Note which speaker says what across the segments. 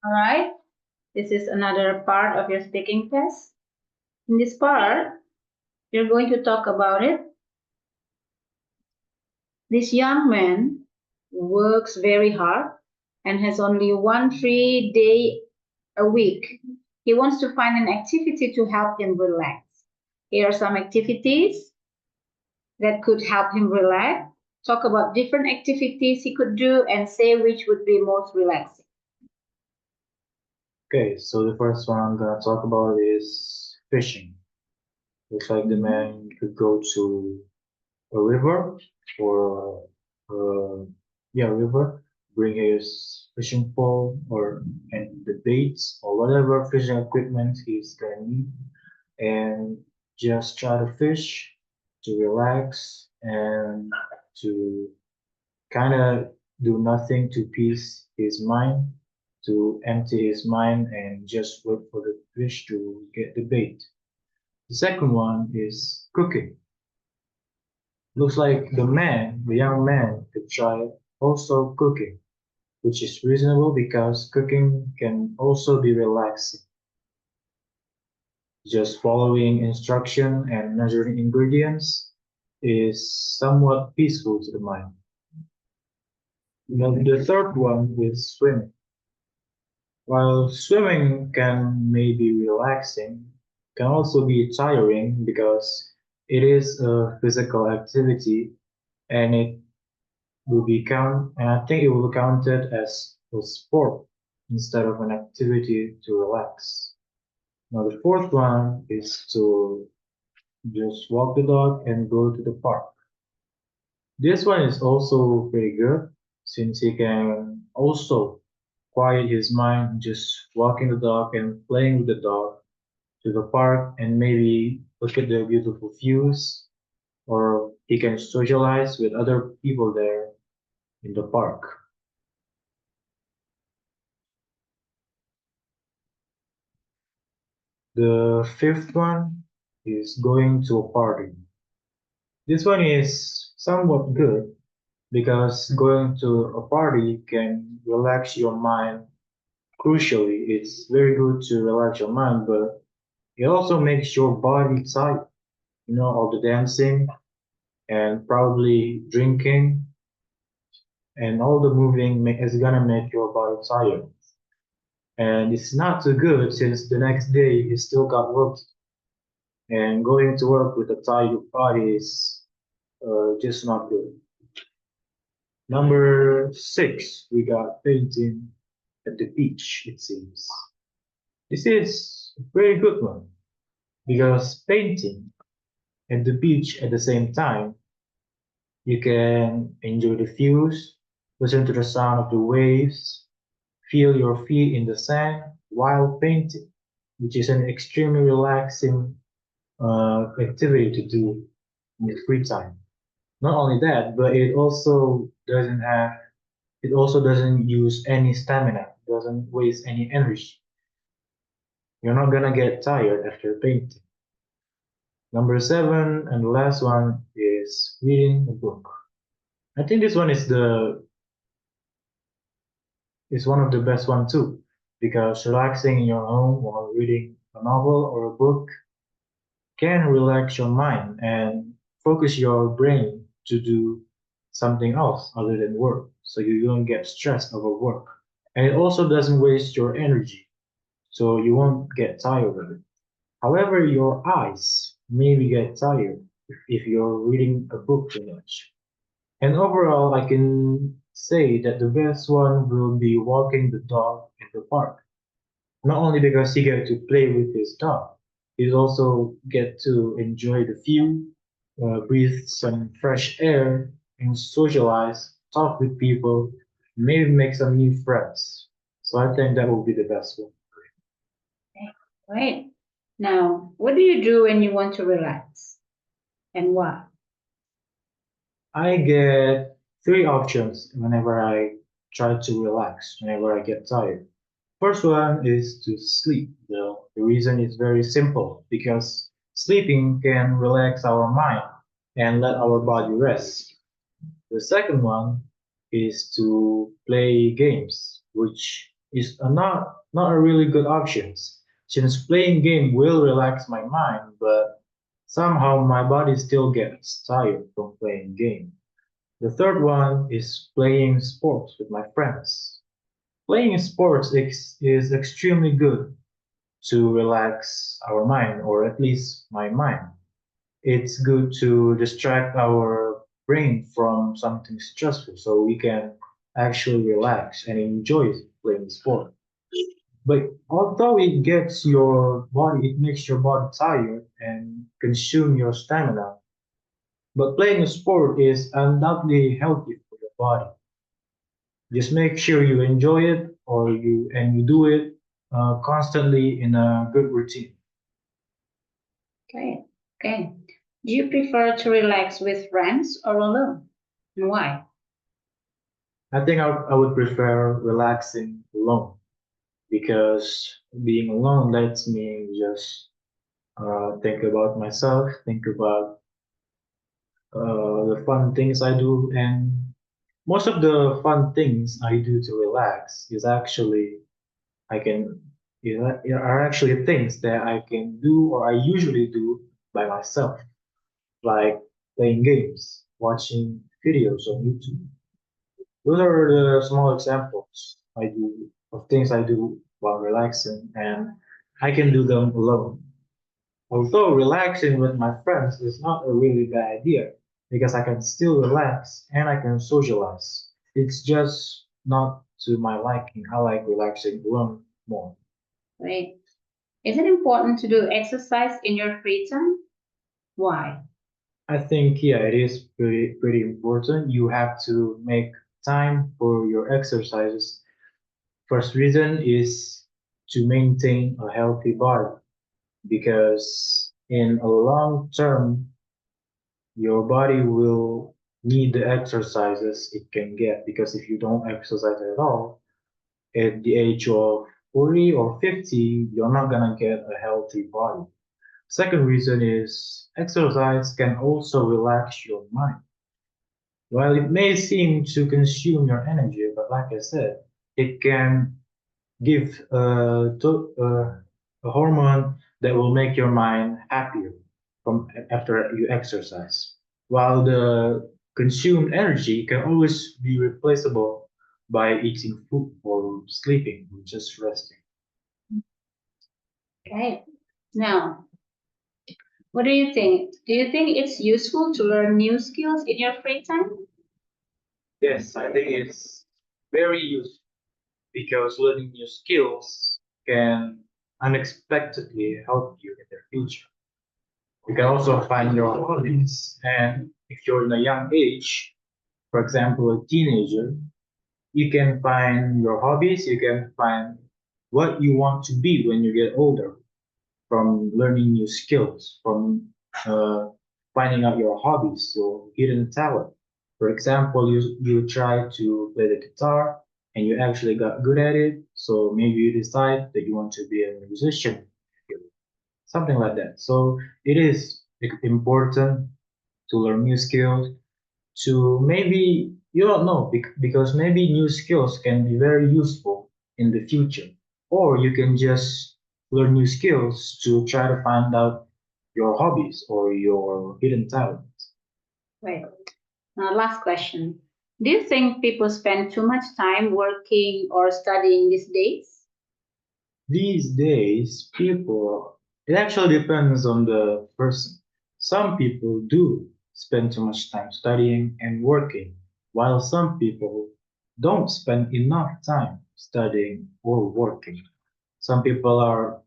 Speaker 1: All right. This is another part of your speaking test. In this part, you're going to talk about it. This young man works very hard and has only one free day a week. He wants to find an activity to help him relax. Here are some activities that could help him relax. Talk about different activities he could do and say which would be most relaxing.
Speaker 2: Okay, so the first one I'm gonna talk about is fishing. Looks like the man could go to a river or river, bring his fishing pole or and the baits or whatever fishing equipment he's gonna need, and just try to fish to relax and to kind of do nothing to peace his mind, to empty his mind and just wait for the fish to get the bait. The second one is cooking. Looks like the young man, could try also cooking, which is reasonable because cooking can also be relaxing. Just following instruction and measuring ingredients is somewhat peaceful to the mind. Now, the third one is swimming. While swimming can maybe relaxing, can also be tiring because it is a physical activity and it will be and I think it will be counted as a sport instead of an activity to relax. Now the fourth one is to just walk the dog and go to the park. This one is also pretty good since he can also quiet his mind just walking the dog and playing with the dog to the park and maybe look at the beautiful views or he can socialize with other people there in the park. The fifth one is going to a party. This one is somewhat good because going to a party can relax your mind. Crucially, it's very good to relax your mind, but it also makes your body tight. You know, all the dancing and probably drinking and all the moving is gonna make your body tired. And it's not too good since the next day you still got work and going to work with a tired body is just not good. Number six, we got painting at the beach, it seems. This is a very good one because painting at the beach at the same time, you can enjoy the views, listen to the sound of the waves, feel your feet in the sand while painting, which is an extremely relaxing activity to do in your free time. Not only that, but it also doesn't use any stamina, doesn't waste any energy. You're not gonna get tired after painting. Number seven and the last one is reading a book. I think this one is one of the best one too, because relaxing in your home while reading a novel or a book can relax your mind and focus your brain to do something else other than work, so you don't get stressed over work. And it also doesn't waste your energy, so you won't get tired of it. However, your eyes maybe get tired if you're reading a book too much. And overall, I can say that the best one will be walking the dog in the park. Not only because he get to play with his dog, he also get to enjoy the view, breathe some fresh air, and socialize, talk with people, maybe make some new friends. So I think that will be the best one.
Speaker 1: Okay, great. Now, what do you do when you want to relax and why?
Speaker 2: I get three options whenever I try to relax, whenever I get tired. First one is to sleep. The reason is very simple because sleeping can relax our mind and let our body rest. The second one is to play games, which is not a really good option, since playing game will relax my mind, but somehow my body still gets tired from playing game. The third one is playing sports with my friends. Playing sports is extremely good to relax our mind, or at least my mind. It's good to distract our brain from something stressful so we can actually relax and enjoy playing sport. But although it makes your body tired and consume your stamina, but playing a sport is undoubtedly healthy for your body. Just make sure you enjoy it and you do it constantly in a good routine.
Speaker 1: Okay. Okay. Do you prefer to relax with friends or alone? And why?
Speaker 2: I think I would prefer relaxing alone because being alone lets me just think about myself, think about the fun things I do, and most of the fun things I do to relax is actually I can are actually things that I can do or I usually do by myself, like playing games, watching videos on YouTube. Those are the small examples I do of things I do while relaxing, and I can do them alone. Although relaxing with my friends is not a really bad idea because I can still relax and I can socialize. It's just not to my liking. I like relaxing alone more.
Speaker 1: Right. Is it important to do exercise in your free time? Why?
Speaker 2: I think yeah, it is pretty important. You have to make time for your exercises. First reason is to maintain a healthy body because in a long term your body will need the exercises it can get because if you don't exercise at all at the age of 40 or 50 you're not gonna get a healthy body. Second reason is exercise can also relax your mind. While it may seem to consume your energy, but like I said, it can give a hormone that will make your mind happier from after you exercise. While the consumed energy can always be replaceable by eating food or sleeping or just resting.
Speaker 1: Okay. Now, what do you think? Do you think it's useful to learn new skills in your free time?
Speaker 2: Yes, I think it's very useful because learning new skills can unexpectedly help you in the future. You can also find your hobbies, and if you're in a young age, for example, a teenager, you can find your hobbies, you can find what you want to be when you get older from learning new skills, from uh, finding out your hobbies, your hidden talent. For example, you try to play the guitar and you actually got good at it, so maybe you decide that you want to be a musician, something like that. So it is important to learn new skills to maybe you don't know because maybe new skills can be very useful in the future or you can just learn new skills to try to find out your hobbies or your hidden talents.
Speaker 1: Right. Now, last question. Do you think people spend too much time working or studying these days?
Speaker 2: These days people it actually depends on the person. Some people do spend too much time studying and working while some people don't spend enough time studying or working. Some people are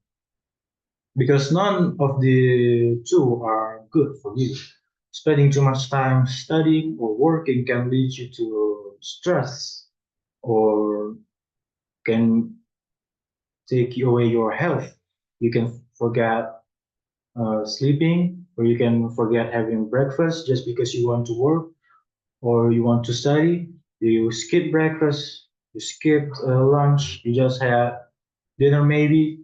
Speaker 2: because none of the two are good for you. Spending too much time studying or working can lead you to stress or can take away your health. You can forget sleeping, or you can forget having breakfast just because you want to work or you want to study. You skip breakfast, you skipped lunch, you just had dinner maybe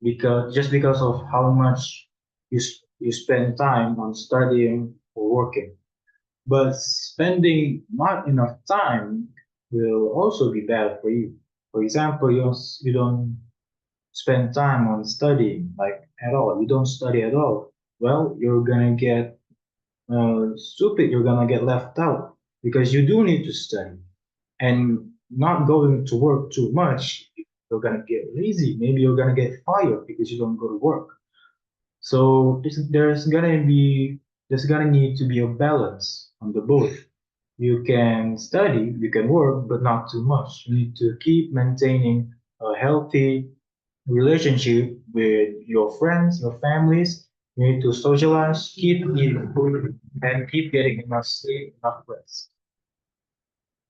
Speaker 2: because of how much you spend time on studying or working. But spending not enough time will also be bad for you. For example, you don't spend time on studying like at all. You don't study at all. Well, you're gonna get stupid. You're gonna get left out because you do need to study and not going to work too much. You're gonna get lazy. Maybe you're gonna get fired because you don't go to work. So there's gonna need to be a balance on the both. You can study, you can work, but not too much. You need to keep maintaining a healthy relationship with your friends, your families. You need to socialize, keep eating food, and keep getting enough sleep, enough rest.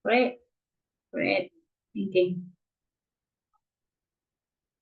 Speaker 1: Great, great thinking.